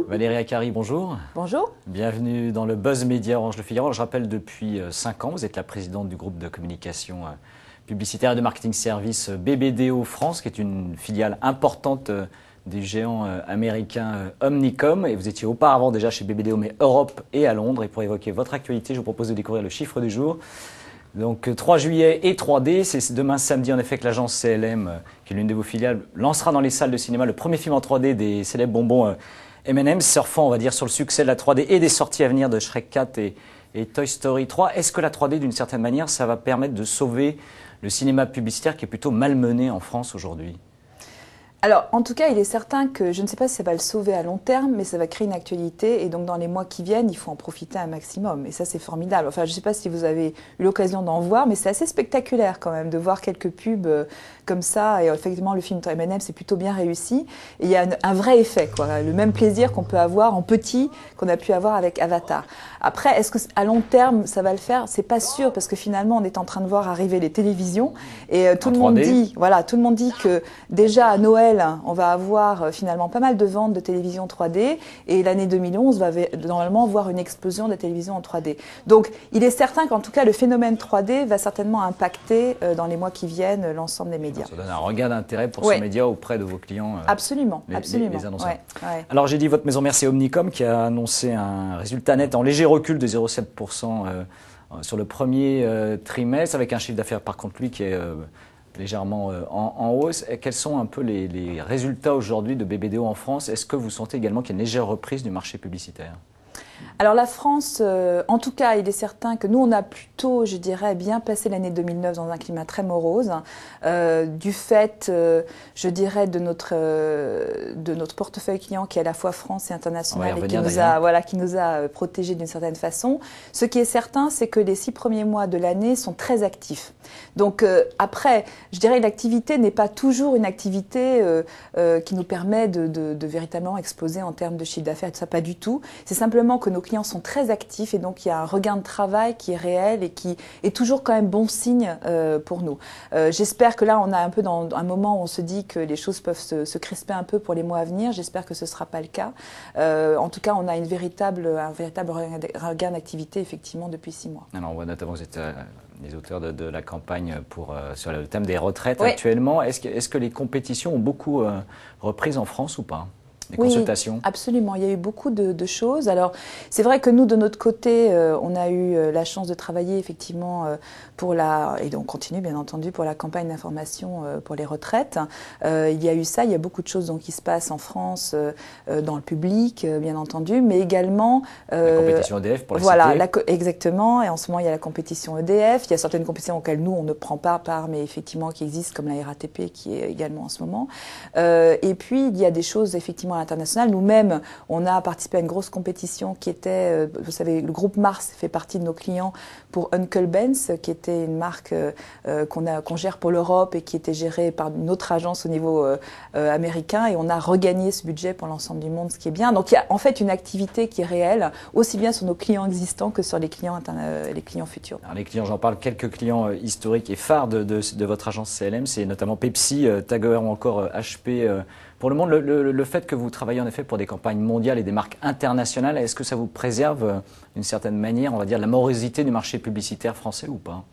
Valérie Acari, bonjour. Bonjour. Bienvenue dans le Buzz Média Orange Le Figaro. Je rappelle, depuis 5 ans, vous êtes la présidente du groupe de communication publicitaire et de marketing service BBDO France, qui est une filiale importante des géants américains Omnicom. Et vous étiez auparavant déjà chez BBDO, mais Europe et à Londres. Et pour évoquer votre actualité, je vous propose de découvrir le chiffre du jour. Donc 3 juillet et 3D, c'est demain samedi en effet que l'agence CLM, qui est l'une de vos filiales, lancera dans les salles de cinéma le premier film en 3D des célèbres bonbons M&M's, surfant on va dire sur le succès de la 3D et des sorties à venir de Shrek 4 et Toy Story 3. Est-ce que la 3D d'une certaine manière, ça va permettre de sauver le cinéma publicitaire qui est plutôt malmené en France aujourd'hui ? Alors, en tout cas, il est certain que, je ne sais pas si ça va le sauver à long terme, mais ça va créer une actualité. Et donc, dans les mois qui viennent, il faut en profiter un maximum. Et ça, c'est formidable. Enfin, je ne sais pas si vous avez eu l'occasion d'en voir, mais c'est assez spectaculaire quand même de voir quelques pubs comme ça. Et effectivement, le film M&M, c'est plutôt bien réussi. Et il y a un vrai effet, quoi. Le même plaisir qu'on peut avoir en petit qu'on a pu avoir avec Avatar. Après, est-ce qu'à long terme, ça va le faire ? C'est pas sûr, parce que finalement, on est en train de voir arriver les télévisions. Et tout le monde dit, voilà, tout le monde dit que déjà à Noël, on va avoir finalement pas mal de ventes de télévision 3D et l'année 2011 va normalement voir une explosion de la télévision en 3D. Donc il est certain qu'en tout cas le phénomène 3D va certainement impacter dans les mois qui viennent l'ensemble des médias. Ça donne un regain d'intérêt pour ce média auprès de vos clients. Absolument, les annonceurs. Ouais. Alors j'ai dit votre maison mère, c'est Omnicom, qui a annoncé un résultat net en léger recul de 0,7% sur le premier trimestre, avec un chiffre d'affaires par contre lui qui est légèrement en hausse. Et quels sont un peu les résultats aujourd'hui de BBDO en France? Est-ce que vous sentez également qu'il y a une légère reprise du marché publicitaire? Alors la France, en tout cas, il est certain que nous, on a plutôt, je dirais, bien passé l'année 2009 dans un climat très morose, du fait, je dirais, de notre portefeuille client qui est à la fois France et international et qui nous a protégés d'une certaine façon. Ce qui est certain, c'est que les 6 premiers mois de l'année sont très actifs. Donc après, je dirais que l'activité n'est pas toujours une activité qui nous permet de véritablement exploser en termes de chiffre d'affaires et tout ça, pas du tout. C'est simplement que nos clients sont très actifs et donc il y a un regain de travail qui est réel et qui est toujours quand même bon signe pour nous. J'espère que là on a un peu dans un moment où on se dit que les choses peuvent se crisper un peu pour les mois à venir. J'espère que ce ne sera pas le cas. En tout cas, on a un véritable regain d'activité effectivement depuis 6 mois. Alors on voit notamment que vous êtes les auteurs de la campagne sur le thème des retraites actuellement. Est-ce que les compétitions ont beaucoup repris en France ou pas ? Des consultations. Absolument. Il y a eu beaucoup de choses. Alors, c'est vrai que nous, de notre côté, on a eu la chance de travailler effectivement et on continue bien entendu pour la campagne d'information pour les retraites. Il y a eu ça, il y a beaucoup de choses donc, qui se passent en France, dans le public, bien entendu, mais également... la compétition EDF pour la citer. Exactement. Et en ce moment, il y a la compétition EDF. Il y a certaines compétitions auxquelles nous, on ne prend pas part, mais effectivement qui existent, comme la RATP, qui est également en ce moment. Et puis, il y a des choses effectivement à l'international. Nous-mêmes, on a participé à une grosse compétition qui était, vous savez, le groupe Mars fait partie de nos clients pour Uncle Ben's, qui était une marque qu'on gère pour l'Europe et qui était gérée par une autre agence au niveau américain. Et on a regagné ce budget pour l'ensemble du monde, ce qui est bien. Donc il y a en fait une activité qui est réelle, aussi bien sur nos clients existants que sur les clients futurs. Alors les clients, j'en parle, quelques clients historiques et phares de votre agence CLM, c'est notamment Pepsi, Tag Heuer ou encore HP. Pour le monde, le fait que vous travaillez en effet pour des campagnes mondiales et des marques internationales, est-ce que ça vous préserve d'une certaine manière, on va dire, la morosité du marché publicitaire français ou pas ?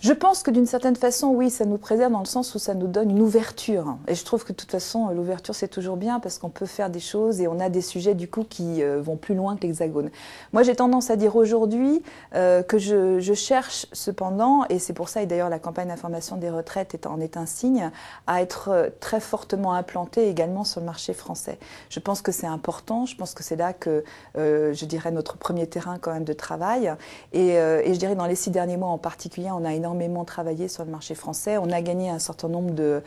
Je pense que d'une certaine façon, oui, ça nous préserve dans le sens où ça nous donne une ouverture. Et je trouve que de toute façon, l'ouverture, c'est toujours bien parce qu'on peut faire des choses et on a des sujets du coup qui vont plus loin que l'Hexagone. Moi, j'ai tendance à dire aujourd'hui que je cherche cependant, et c'est pour ça, et d'ailleurs la campagne d'information des retraites en est un signe, à être très fortement implantée également sur le marché français. Je pense que c'est important, je pense que c'est là que, je dirais, notre premier terrain quand même de travail. Et je dirais dans les 6 derniers mois en particulier, on a énormément travaillé sur le marché français. On a gagné un certain nombre de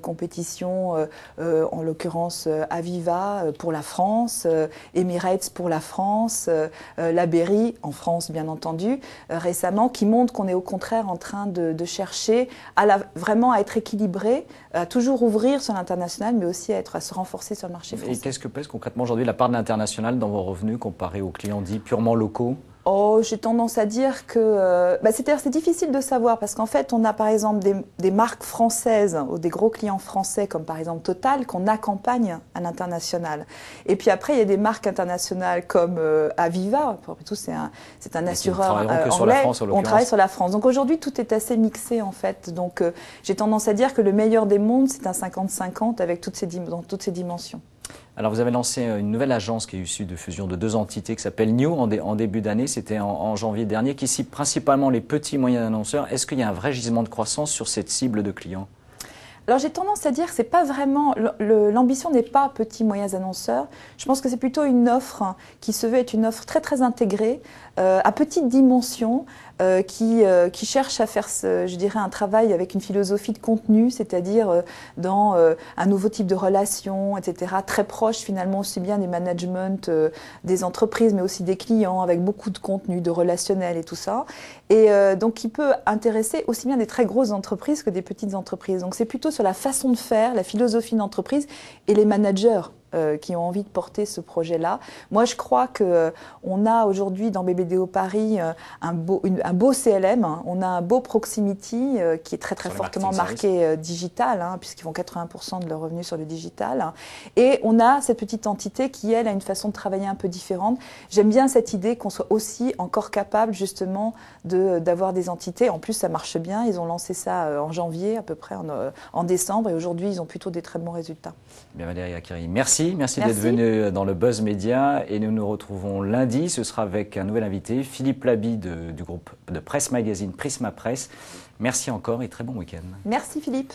compétitions, en l'occurrence Aviva pour la France, Emirates pour la France, la Berry en France bien entendu, récemment, qui montrent qu'on est au contraire en train de chercher vraiment à être équilibré, à toujours ouvrir sur l'international, mais aussi à se renforcer sur le marché français. Et qu'est-ce que pèse concrètement aujourd'hui la part de l'international dans vos revenus comparé aux clients dits purement locaux ? Oh, j'ai tendance à dire que c'est difficile de savoir parce qu'en fait, on a par exemple des marques françaises ou des gros clients français comme par exemple Total qu'on accompagne à l'international. Et puis après, il y a des marques internationales comme Aviva. Après tout, c'est un assureur anglais. Sur la France, on travaille sur la France. Donc aujourd'hui, tout est assez mixé en fait. Donc j'ai tendance à dire que le meilleur des mondes, c'est un 50-50 avec dans toutes ces dimensions. Alors vous avez lancé une nouvelle agence qui est issue de fusion de 2 entités qui s'appelle New en début d'année, c'était en janvier dernier, qui cible principalement les petits moyens annonceurs. Est-ce qu'il y a un vrai gisement de croissance sur cette cible de clients? Alors j'ai tendance à dire que c'est pas vraiment l'ambition n'est pas petits moyens annonceurs. Je pense que c'est plutôt une offre qui se veut être une offre très très intégrée, à petite dimension, qui cherche à faire, je dirais, un travail avec une philosophie de contenu, c'est-à-dire dans un nouveau type de relation, etc. Très proche finalement aussi bien des managements des entreprises, mais aussi des clients, avec beaucoup de contenu, de relationnel et tout ça. Et donc qui peut intéresser aussi bien des très grosses entreprises que des petites entreprises. Donc c'est plutôt sur la façon de faire, la philosophie d'entreprise et les managers qui ont envie de porter ce projet-là. Moi, je crois qu'on a aujourd'hui dans BBDO Paris un beau CLM, hein. On a un beau proximity qui est très très fortement marqué digital, hein, puisqu'ils font 80% de leurs revenus sur le digital. Hein. Et on a cette petite entité qui, elle, a une façon de travailler un peu différente. J'aime bien cette idée qu'on soit aussi encore capable justement d'avoir des entités. En plus, ça marche bien. Ils ont lancé ça en janvier, à peu près en décembre, et aujourd'hui, ils ont plutôt des très bons résultats. Bien, Valérie Akiri, merci d'être venue dans le Buzz Média et nous nous retrouvons lundi. Ce sera avec un nouvel invité, Philippe Laby du groupe de presse magazine Prisma Presse. Merci encore et très bon week-end. Merci Philippe.